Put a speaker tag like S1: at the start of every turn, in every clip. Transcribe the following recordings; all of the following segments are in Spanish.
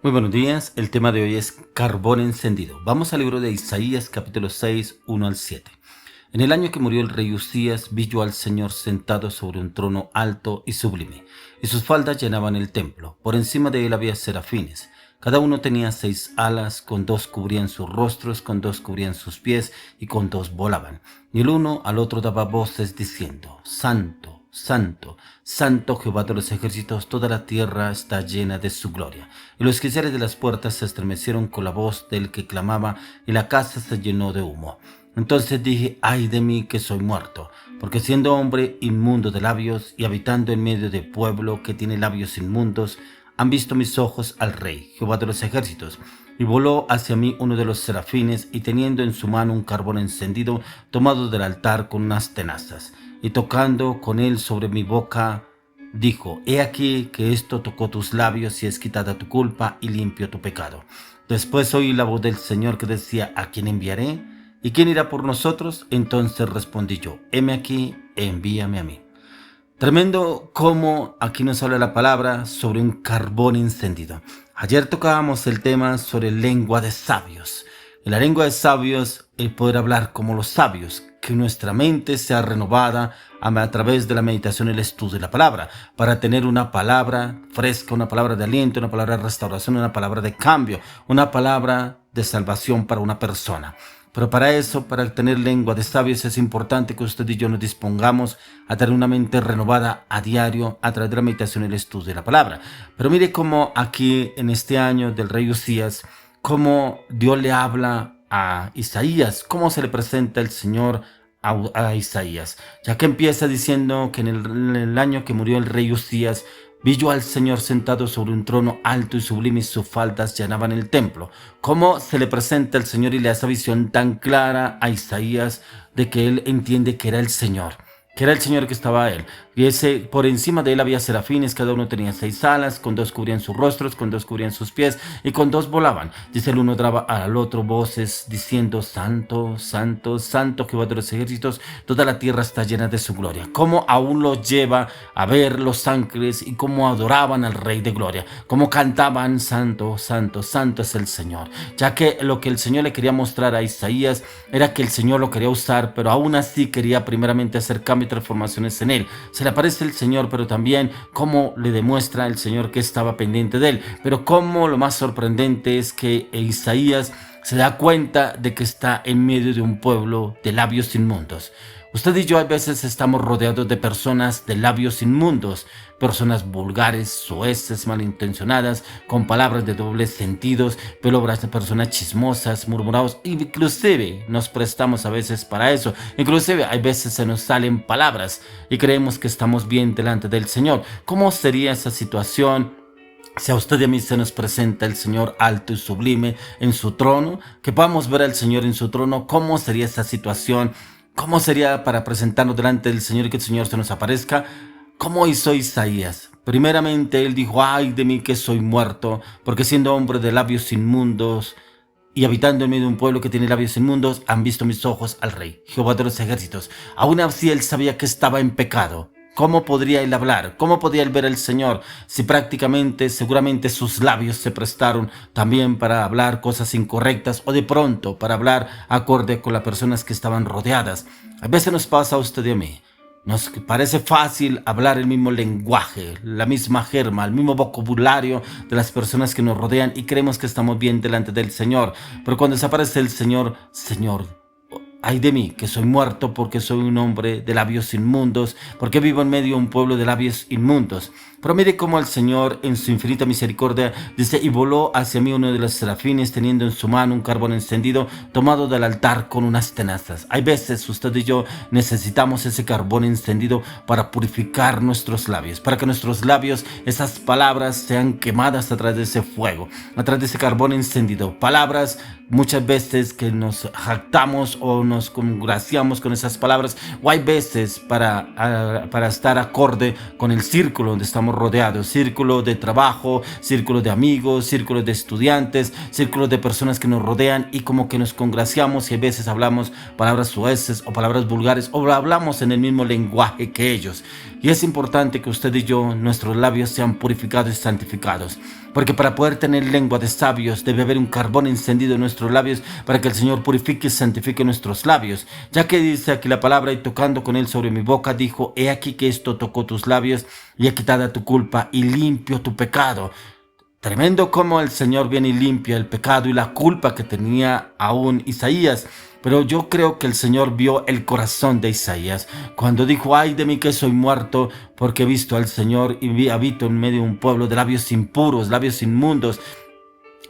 S1: Muy buenos días, el tema de hoy es carbón encendido. Vamos al libro de Isaías capítulo 6, 1 al 7. En el año que murió el rey Usías, vi yo al Señor sentado sobre un trono alto y sublime, y sus faldas llenaban el templo. Por encima de él había serafines. Cada uno tenía 6 alas, con 2 cubrían sus rostros, con 2 cubrían sus pies, y con 2 volaban. Y el uno al otro daba voces diciendo: Santo, Santo, Santo Jehová de los ejércitos, toda la tierra está llena de su gloria. Y los quiciales de las puertas se estremecieron con la voz del que clamaba, y la casa se llenó de humo. Entonces dije: ay de mí que soy muerto, porque siendo hombre inmundo de labios, y habitando en medio de pueblo que tiene labios inmundos, han visto mis ojos al Rey, Jehová de los ejércitos. Y voló hacia mí uno de los serafines, y teniendo en su mano un carbón encendido, tomado del altar con unas tenazas, y tocando con él sobre mi boca, dijo: he aquí que esto tocó tus labios, y es quitada tu culpa, y limpio tu pecado. Después oí la voz del Señor que decía: ¿a quién enviaré? ¿Y quién irá por nosotros? Entonces respondí yo: heme aquí, envíame a mí. Tremendo cómo aquí nos habla la palabra sobre un carbón encendido. Ayer tocábamos el tema sobre lengua de sabios. En la lengua de sabios, el poder hablar como los sabios, que nuestra mente sea renovada a través de la meditación y el estudio de la palabra, para tener una palabra fresca, una palabra de aliento, una palabra de restauración, una palabra de cambio, una palabra de salvación para una persona. Pero para eso, para tener lengua de sabios, es importante que usted y yo nos dispongamos a tener una mente renovada a diario a través de la meditación y el estudio de la palabra. Pero mire cómo aquí en este año del rey Usías, cómo Dios le habla a Isaías, cómo se le presenta el Señor a Isaías, ya que empieza diciendo que en el año que murió el rey Usías, vi yo al Señor sentado sobre un trono alto y sublime, y sus faldas llenaban el templo. ¿Cómo se le presenta el Señor y le da esa visión tan clara a Isaías de que él entiende que era el Señor? Que era el Señor que estaba a él. Y por encima de él había serafines, cada uno tenía 6 alas, con 2 cubrían sus rostros, con 2 cubrían sus pies, y con 2 volaban. Dice, el uno daba al otro voces diciendo: Santo, Santo, Santo Jehová de los ejércitos, toda la tierra está llena de su gloria. Cómo aún lo lleva a ver los ángeles, y cómo adoraban al Rey de gloria, cómo cantaban: Santo, Santo, Santo es el Señor. Ya que lo que el Señor le quería mostrar a Isaías era que el Señor lo quería usar, pero aún así quería primeramente hacer cambios y transformaciones en él. Se le aparece el Señor, pero también cómo le demuestra el Señor que estaba pendiente de él. Pero cómo lo más sorprendente es que Isaías se da cuenta de que está en medio de un pueblo de labios inmundos. Usted y yo a veces estamos rodeados de personas de labios inmundos, personas vulgares, soeces, malintencionadas, con palabras de dobles sentidos, personas chismosas, murmurados. Inclusive nos prestamos a veces para eso. Inclusive hay veces se nos salen palabras y creemos que estamos bien delante del Señor. ¿Cómo sería esa situación si a usted y a mí se nos presenta el Señor alto y sublime en su trono? Que podamos ver al Señor en su trono. ¿Cómo sería esa situación? ¿Cómo sería para presentarnos delante del Señor y que el Señor se nos aparezca? ¿Cómo hizo Isaías? Primeramente él dijo: ay de mí que soy muerto, porque siendo hombre de labios inmundos y habitando en medio de un pueblo que tiene labios inmundos, han visto mis ojos al Rey, Jehová de los ejércitos. Aún así él sabía que estaba en pecado. ¿Cómo podría él hablar? ¿Cómo podía él ver al Señor si seguramente sus labios se prestaron también para hablar cosas incorrectas, o de pronto para hablar acorde con las personas que estaban rodeadas? A veces nos pasa a usted y a mí. Nos parece fácil hablar el mismo lenguaje, la misma jerma, el mismo vocabulario de las personas que nos rodean, y creemos que estamos bien delante del Señor. Pero cuando desaparece el Señor: Señor, ay de mí, que soy muerto, porque soy un hombre de labios inmundos, porque vivo en medio de un pueblo de labios inmundos. Pero mire cómo el Señor, en su infinita misericordia, dice: y voló hacia mí uno de los serafines, teniendo en su mano un carbón encendido, tomado del altar con unas tenazas. Hay veces usted y yo necesitamos ese carbón encendido para purificar nuestros labios, para que nuestros labios, esas palabras, sean quemadas a través de ese fuego, a través de ese carbón encendido. Palabras muchas veces que nos jactamos o nos congraciamos con esas palabras, o hay veces para estar acorde con el círculo donde estamos estamos rodeados, círculo de trabajo, círculo de amigos, círculo de estudiantes, círculo de personas que nos rodean y como que nos congraciamos y a veces hablamos palabras sueces o palabras vulgares o hablamos en el mismo lenguaje que ellos. Y es importante que usted y yo, nuestros labios sean purificados y santificados. Porque para poder tener lengua de sabios debe haber un carbón encendido en nuestros labios para que el Señor purifique y santifique nuestros labios. Ya que dice aquí la palabra, y tocando con él sobre mi boca, dijo: he aquí que esto tocó tus labios y he quitado tu culpa y limpio tu pecado. Tremendo como el Señor viene y limpia el pecado y la culpa que tenía aún Isaías. Pero yo creo que el Señor vio el corazón de Isaías cuando dijo: ay de mí que soy muerto, porque he visto al Señor y habito en medio de un pueblo de labios impuros, labios inmundos.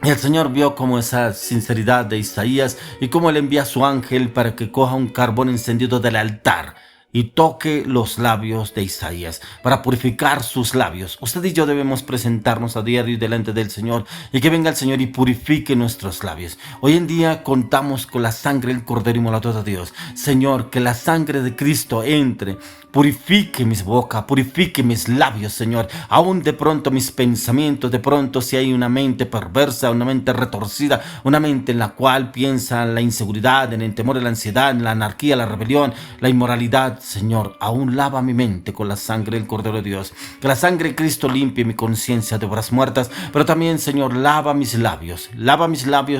S1: Y el Señor vio como esa sinceridad de Isaías y cómo le envía a su ángel para que coja un carbón encendido del altar y toque los labios de Isaías para purificar sus labios. Usted y yo debemos presentarnos a diario delante del Señor y que venga el Señor y purifique nuestros labios. Hoy en día contamos con la sangre del Cordero inmolado de Dios. Señor, que la sangre de Cristo entre, purifique mis boca, purifique mis labios, Señor. Aún de pronto mis pensamientos, de pronto si hay una mente perversa, una mente retorcida, una mente en la cual piensa en la inseguridad, en el temor, en la ansiedad, en la anarquía, la rebelión, la inmoralidad, Señor, aún lava mi mente con la sangre del Cordero de Dios. Que la sangre de Cristo limpie mi conciencia de obras muertas, pero también, Señor, lava mis labios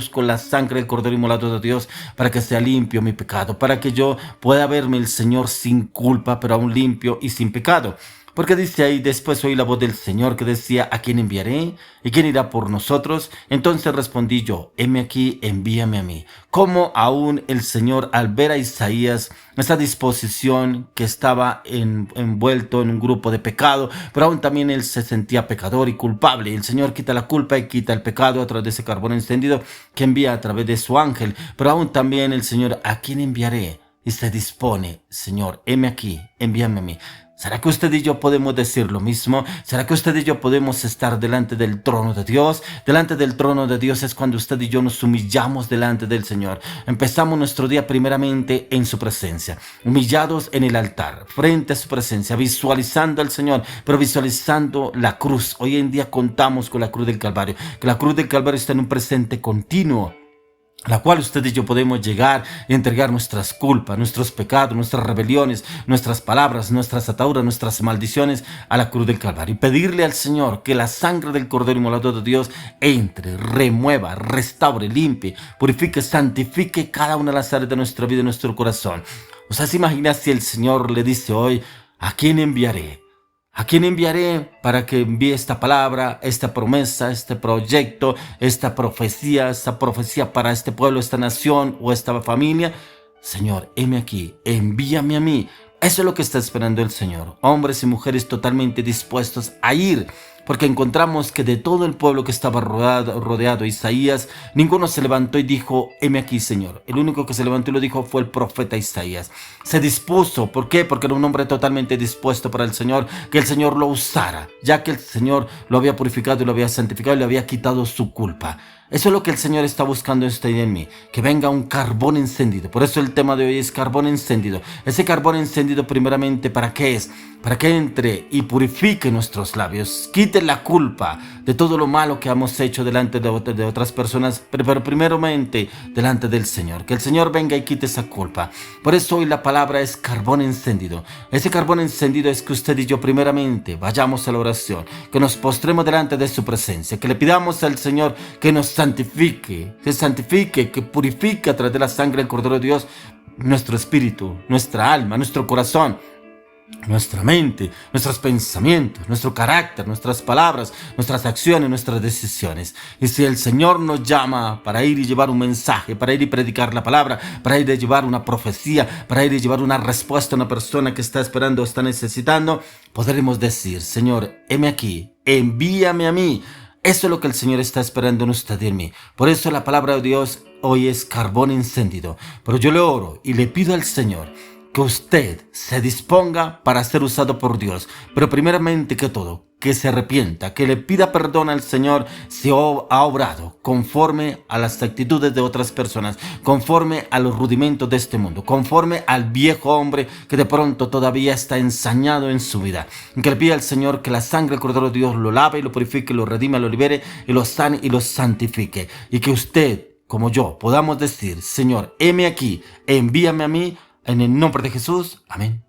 S1: con la sangre del Cordero inmolado de Dios, para que sea limpio mi pecado, para que yo pueda verme el Señor sin culpa, pero aún limpio y sin pecado. Porque dice ahí: después oí la voz del Señor que decía: ¿a quién enviaré? ¿Y quién irá por nosotros? Entonces respondí yo: heme aquí, envíame a mí. Como aún el Señor, al ver a Isaías, esa disposición que estaba envuelto en un grupo de pecado, pero aún también él se sentía pecador y culpable. Y el Señor quita la culpa y quita el pecado a través de ese carbón encendido que envía a través de su ángel. Pero aún también el Señor: ¿a quién enviaré? Y se dispone: Señor, heme aquí, envíame a mí. ¿Será que usted y yo podemos decir lo mismo? ¿Será que usted y yo podemos estar delante del trono de Dios? Delante del trono de Dios es cuando usted y yo nos humillamos delante del Señor. Empezamos nuestro día primeramente en su presencia, humillados en el altar, frente a su presencia, visualizando al Señor, pero visualizando la cruz. Hoy en día contamos con la cruz del Calvario, que la cruz del Calvario está en un presente continuo, la cual usted y yo podemos llegar y entregar nuestras culpas, nuestros pecados, nuestras rebeliones, nuestras palabras, nuestras ataduras, nuestras maldiciones a la cruz del Calvario y pedirle al Señor que la sangre del Cordero inmolado de Dios entre, remueva, restaure, limpie, purifique, santifique cada una de las áreas de nuestra vida y nuestro corazón. O sea, ¿se imagina si el Señor le dice hoy: ¿a quién enviaré? ¿A quién enviaré para que envíe esta palabra, esta promesa, este proyecto, esta profecía, esta profecía para este pueblo, esta nación o esta familia? Señor, heme aquí, envíame a mí. Eso es lo que está esperando el Señor. Hombres y mujeres totalmente dispuestos a ir. Porque encontramos que de todo el pueblo que estaba rodeado Isaías, ninguno se levantó y dijo: heme aquí, Señor. El único que se levantó y lo dijo fue el profeta Isaías. Se dispuso. ¿Por qué? Porque era un hombre totalmente dispuesto para el Señor, que el Señor lo usara, ya que el Señor lo había purificado y lo había santificado y le había quitado su culpa. Eso es lo que el Señor está buscando en usted y en mí, que venga un carbón encendido. Por eso el tema de hoy es carbón encendido. Ese carbón encendido primeramente, ¿para qué es? Para que entre y purifique nuestros labios, quite la culpa de todo lo malo que hemos hecho delante de otras personas, pero primeramente delante del Señor. Que el Señor venga y quite esa culpa. Por eso hoy la palabra es carbón encendido. Ese carbón encendido es que usted y yo primeramente vayamos a la oración, que nos postremos delante de su presencia, que le pidamos al Señor que nos santifique, que purifique a través de la sangre del Cordero de Dios nuestro espíritu, nuestra alma, nuestro corazón, nuestra mente, nuestros pensamientos, nuestro carácter, nuestras palabras, nuestras acciones, nuestras decisiones. Y si el Señor nos llama para ir y llevar un mensaje, para ir y predicar la palabra, para ir y llevar una profecía, para ir y llevar una respuesta a una persona que está esperando o está necesitando, podremos decir: Señor, heme aquí, envíame a mí. Eso es lo que el Señor está esperando en usted y en mí. Por eso la palabra de Dios hoy es carbón encendido. Pero yo le oro y le pido al Señor que usted se disponga para ser usado por Dios. Pero primeramente que todo, que se arrepienta, que le pida perdón al Señor si ha obrado conforme a las actitudes de otras personas, conforme a los rudimentos de este mundo, conforme al viejo hombre que de pronto todavía está ensañado en su vida. Que le pida al Señor que la sangre del Cordero de Dios lo lave y lo purifique, lo redime, lo libere y lo sane y lo santifique. Y que usted, como yo, podamos decir: Señor, heme aquí, envíame a mí, en el nombre de Jesús. Amén.